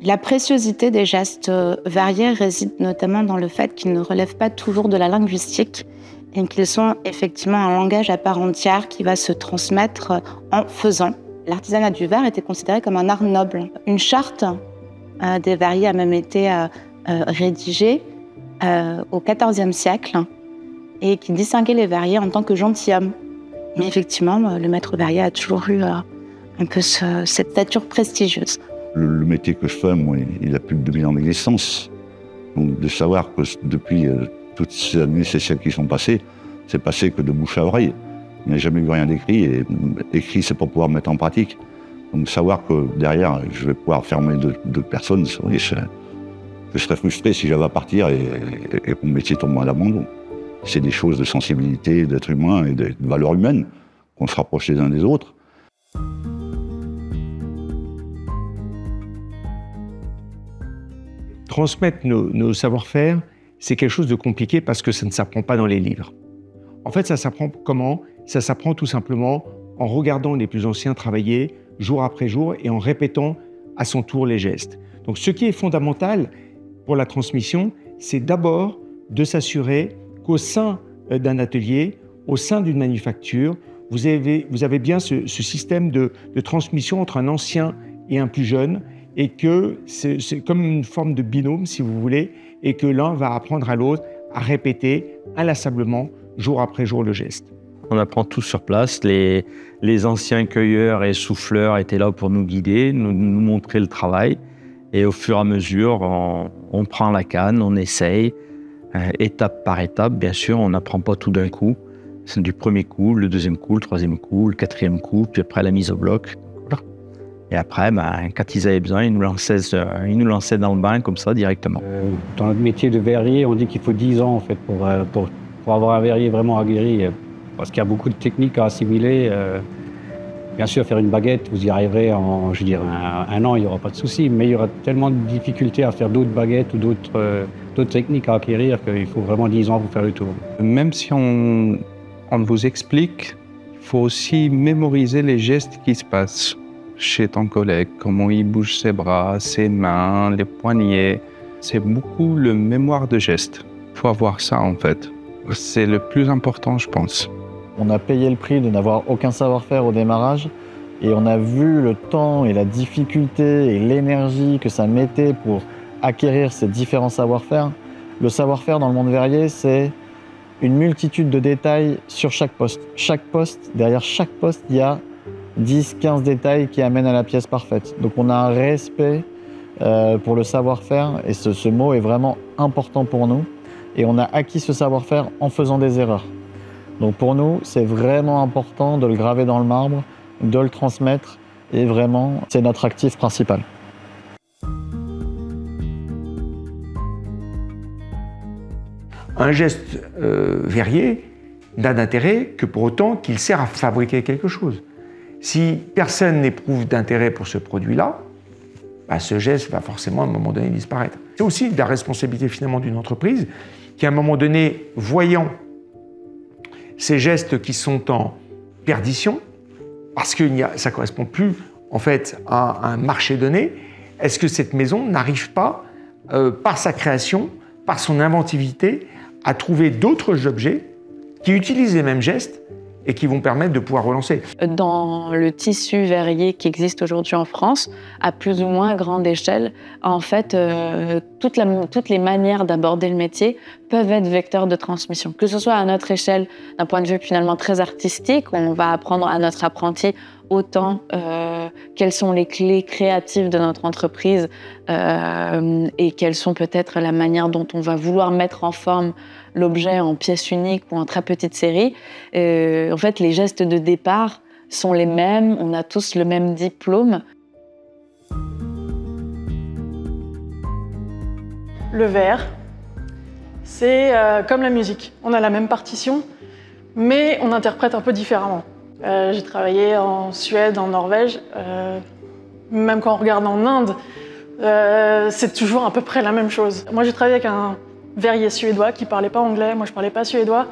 La préciosité des gestes variés réside notamment dans le fait qu'ils ne relèvent pas toujours de la linguistique et qu'ils sont effectivement un langage à part entière qui va se transmettre en faisant. L'artisanat du verre était considéré comme un art noble. Une charte des verriers a même été rédigée au XIVe siècle et qui distinguait les verriers en tant que gentilshommes. Mais effectivement, le maître verrier a toujours eu un peu cette stature prestigieuse. Le métier que je fais, moi, il a plus de 2000 ans d'existence. Donc de savoir que depuis toutes ces années, ces siècles qui sont passés, c'est passé que de bouche à oreille. Il n'y a jamais eu rien d'écrit, et écrit, c'est pour pouvoir mettre en pratique. Donc savoir que derrière, je vais pouvoir fermer d'autres personnes, c'est vrai, je serais frustré si j'avais à partir et que mon métier tombe à l'abandon. C'est des choses de sensibilité, d'être humain et de valeurs humaines, qu'on se rapproche les uns des autres. Transmettre nos savoir-faire, c'est quelque chose de compliqué parce que ça ne s'apprend pas dans les livres. En fait, ça s'apprend comment? Ça s'apprend tout simplement en regardant les plus anciens travailler jour après jour et en répétant à son tour les gestes. Donc ce qui est fondamental pour la transmission, c'est d'abord de s'assurer qu'au sein d'un atelier, au sein d'une manufacture, vous avez bien ce système de transmission entre un ancien et un plus jeune, et que c'est comme une forme de binôme, si vous voulez, et que l'un va apprendre à l'autre à répéter inlassablement, jour après jour, le geste. On apprend tous sur place. Les anciens cueilleurs et souffleurs étaient là pour nous guider, nous montrer le travail. Et au fur et à mesure, on prend la canne, on essaye, étape par étape. Bien sûr, on n'apprend pas tout d'un coup. C'est du premier coup, le deuxième coup, le troisième coup, le quatrième coup, puis après la mise au bloc. Et après, quand ils avaient besoin, ils nous lançaient dans le bain comme ça directement. Dans notre métier de verrier, on dit qu'il faut 10 ans en fait, pour avoir un verrier vraiment aguerri. Parce qu'il y a beaucoup de techniques à assimiler. Bien sûr, faire une baguette, vous y arriverez en, je veux dire, un an, il n'y aura pas de souci. Mais il y aura tellement de difficultés à faire d'autres baguettes ou d'autres techniques à acquérir qu'il faut vraiment 10 ans pour faire le tour. Même si on vous explique, il faut aussi mémoriser les gestes qui se passent chez ton collègue, comment il bouge ses bras, ses mains, les poignets. C'est beaucoup le mémoire de gestes. Il faut avoir ça en fait. C'est le plus important, je pense. On a payé le prix de n'avoir aucun savoir-faire au démarrage et on a vu le temps et la difficulté et l'énergie que ça mettait pour acquérir ces différents savoir-faire. Le savoir-faire dans le monde verrier, c'est une multitude de détails sur chaque poste. Derrière chaque poste, il y a 10-15 détails qui amènent à la pièce parfaite. Donc on a un respect pour le savoir-faire et ce mot est vraiment important pour nous. Et on a acquis ce savoir-faire en faisant des erreurs. Donc pour nous, c'est vraiment important de le graver dans le marbre, de le transmettre, et vraiment, c'est notre actif principal. Un geste verrier n'a d'intérêt que pour autant qu'il sert à fabriquer quelque chose. Si personne n'éprouve d'intérêt pour ce produit-là, ce geste va forcément à un moment donné disparaître. C'est aussi de la responsabilité finalement d'une entreprise qui à un moment donné, voyant ces gestes qui sont en perdition, parce que ça ne correspond plus en fait à un marché donné, est-ce que cette maison n'arrive pas, par sa création, par son inventivité, à trouver d'autres objets qui utilisent les mêmes gestes et qui vont permettre de pouvoir relancer. Dans le tissu verrier qui existe aujourd'hui en France, à plus ou moins grande échelle, en fait, toutes les manières d'aborder le métier peuvent être vecteurs de transmission. Que ce soit à notre échelle, d'un point de vue finalement très artistique, où on va apprendre à notre apprenti autant quelles sont les clés créatives de notre entreprise et quelles sont peut-être la manière dont on va vouloir mettre en forme l'objet en pièce unique ou en très petite série. En fait, les gestes de départ sont les mêmes, on a tous le même diplôme. Le verre, c'est comme la musique. On a la même partition, mais on interprète un peu différemment. J'ai travaillé en Suède, en Norvège, même quand on regarde en Inde, c'est toujours à peu près la même chose. Moi, j'ai travaillé avec un verrier suédois qui parlait pas anglais, moi je parlais pas suédois.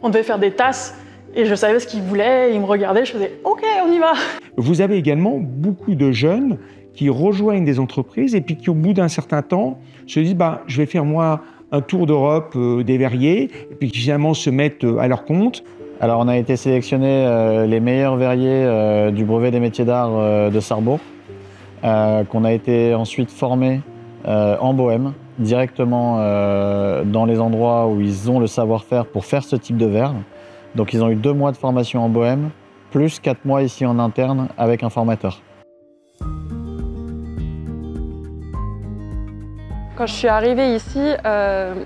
On devait faire des tasses et je savais ce qu'il voulait, il me regardait, je faisais « Ok, on y va ». Vous avez également beaucoup de jeunes qui rejoignent des entreprises et puis qui, au bout d'un certain temps, se disent je vais faire moi un tour d'Europe des verriers et puis qui finalement se mettent à leur compte. Alors, on a été sélectionnés les meilleurs verriers du brevet des métiers d'art de Sarrebourg, qu'on a été ensuite formés en Bohême, directement dans les endroits où ils ont le savoir-faire pour faire ce type de verre. Donc, ils ont eu 2 mois de formation en Bohême, plus 4 mois ici en interne avec un formateur. Quand je suis arrivée ici,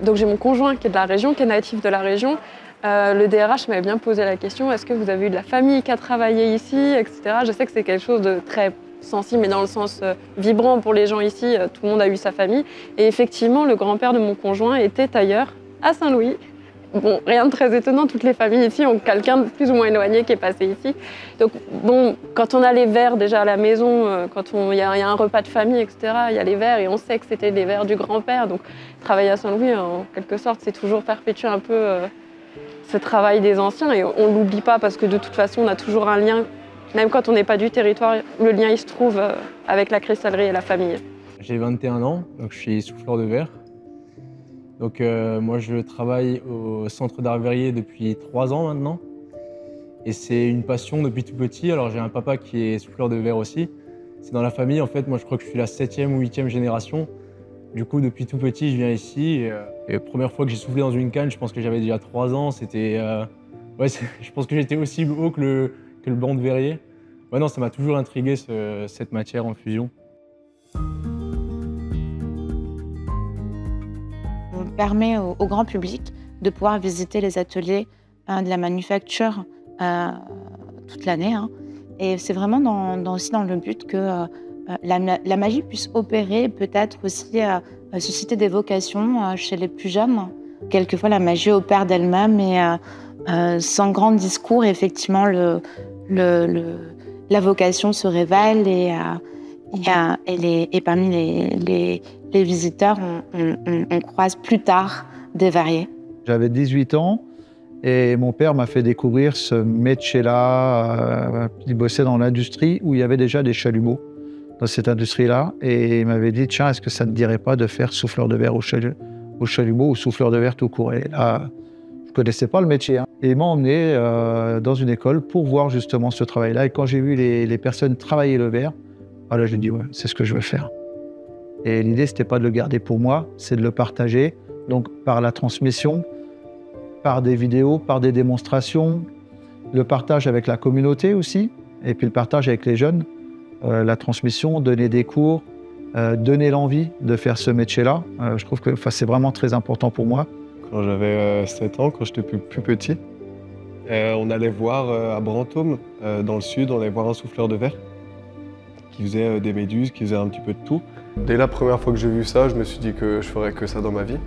donc j'ai mon conjoint qui est de la région, qui est natif de la région. Le DRH m'avait bien posé la question, est-ce que vous avez eu de la famille qui a travaillé ici, etc. Je sais que c'est quelque chose de très sensible, mais dans le sens vibrant pour les gens ici, tout le monde a eu sa famille. Et effectivement, le grand-père de mon conjoint était tailleur à Saint-Louis. Bon, rien de très étonnant, toutes les familles ici ont quelqu'un de plus ou moins éloigné qui est passé ici. Donc bon, quand on a les verres déjà à la maison, quand il y a un repas de famille, etc., il y a les verres et on sait que c'était les verres du grand-père. Donc travailler à Saint-Louis, en quelque sorte, c'est toujours perpétuer un peu ce travail des anciens et on ne l'oublie pas parce que de toute façon, on a toujours un lien, même quand on n'est pas du territoire, le lien il se trouve avec la cristallerie et la famille. J'ai 21 ans, donc je suis souffleur de verre. Donc moi je travaille au centre d'art verrier depuis 3 ans maintenant. Et c'est une passion depuis tout petit. Alors j'ai un papa qui est souffleur de verre aussi. C'est dans la famille en fait, moi je crois que je suis la 7e ou 8e génération. Du coup depuis tout petit je viens ici. Et la première fois que j'ai soufflé dans une canne, je pense que j'avais déjà 3 ans. C'était, je pense que j'étais aussi haut que le banc de verrier. Ouais, non, ça m'a toujours intrigué cette matière en fusion. On permet au grand public de pouvoir visiter les ateliers de la manufacture toute l'année. Et c'est vraiment aussi dans le but que la magie puisse opérer, peut-être aussi susciter des vocations chez les plus jeunes. Quelquefois, la magie opère d'elle-même et sans grand discours, effectivement, la vocation se révèle et parmi les visiteurs, on croise plus tard des verriers. J'avais 18 ans et mon père m'a fait découvrir ce métier-là. Il bossait dans l'industrie où il y avait déjà des chalumeaux dans cette industrie-là. Et il m'avait dit, tiens, est-ce que ça ne te dirait pas de faire souffleur de verre au chalumeau ou souffleur de verre tout court? Et là, je ne connaissais pas le métier. Et il m'a emmené dans une école pour voir justement ce travail-là. Et quand j'ai vu les personnes travailler le verre, voilà, j'ai dit, ouais, c'est ce que je veux faire. Et l'idée, ce n'était pas de le garder pour moi, c'est de le partager. Donc, par la transmission, par des vidéos, par des démonstrations, le partage avec la communauté aussi, et puis le partage avec les jeunes, la transmission, donner des cours, donner l'envie de faire ce métier-là. Je trouve que c'est vraiment très important pour moi. Quand j'avais 7 ans, quand j'étais plus petit, on allait voir à Brantôme, dans le sud, on allait voir un souffleur de verre qui faisait des méduses, qui faisait un petit peu de tout. Dès la première fois que j'ai vu ça, je me suis dit que je ferais que ça dans ma vie.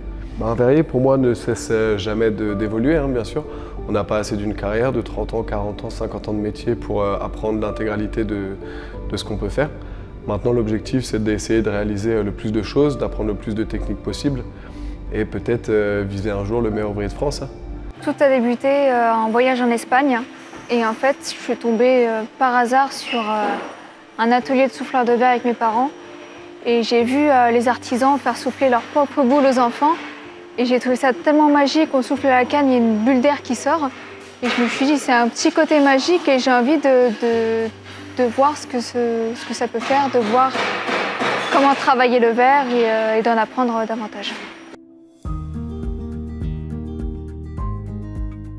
Un verrier, pour moi, ne cesse jamais d'évoluer, bien sûr. On n'a pas assez d'une carrière de 30 ans, 40 ans, 50 ans de métier pour apprendre l'intégralité de ce qu'on peut faire. Maintenant, l'objectif, c'est d'essayer de réaliser le plus de choses, d'apprendre le plus de techniques possibles et peut-être viser un jour le meilleur ouvrier de France. Tout a débuté en voyage en Espagne. Et en fait, je suis tombée par hasard sur un atelier de souffleur de verre avec mes parents. Et j'ai vu les artisans faire souffler leur propre boule aux enfants. Et j'ai trouvé ça tellement magique, on souffle à la canne, il y a une bulle d'air qui sort. Et je me suis dit, c'est un petit côté magique et j'ai envie de voir ce que ça peut faire, de voir comment travailler le verre et d'en apprendre davantage.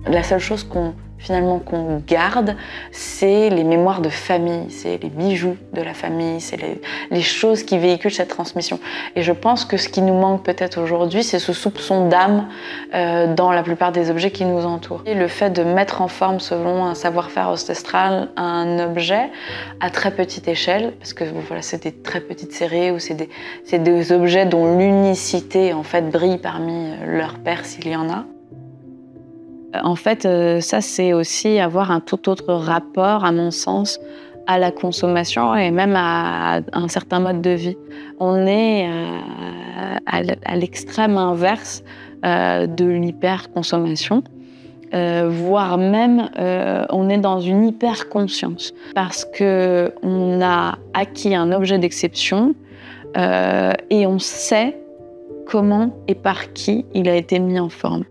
La seule chose qu'on garde, c'est les mémoires de famille, c'est les bijoux de la famille, c'est les choses qui véhiculent cette transmission. Et je pense que ce qui nous manque peut-être aujourd'hui, c'est ce soupçon d'âme dans la plupart des objets qui nous entourent. Et le fait de mettre en forme, selon un savoir-faire ancestral, un objet à très petite échelle, parce que voilà, c'est des très petites séries ou c'est des objets dont l'unicité en fait brille parmi leurs pairs s'il y en a. En fait, ça, c'est aussi avoir un tout autre rapport, à mon sens, à la consommation et même à un certain mode de vie. On est à l'extrême inverse de l'hyperconsommation. voire même on est dans une hyper-conscience parce qu'on a acquis un objet d'exception et on sait comment et par qui il a été mis en forme.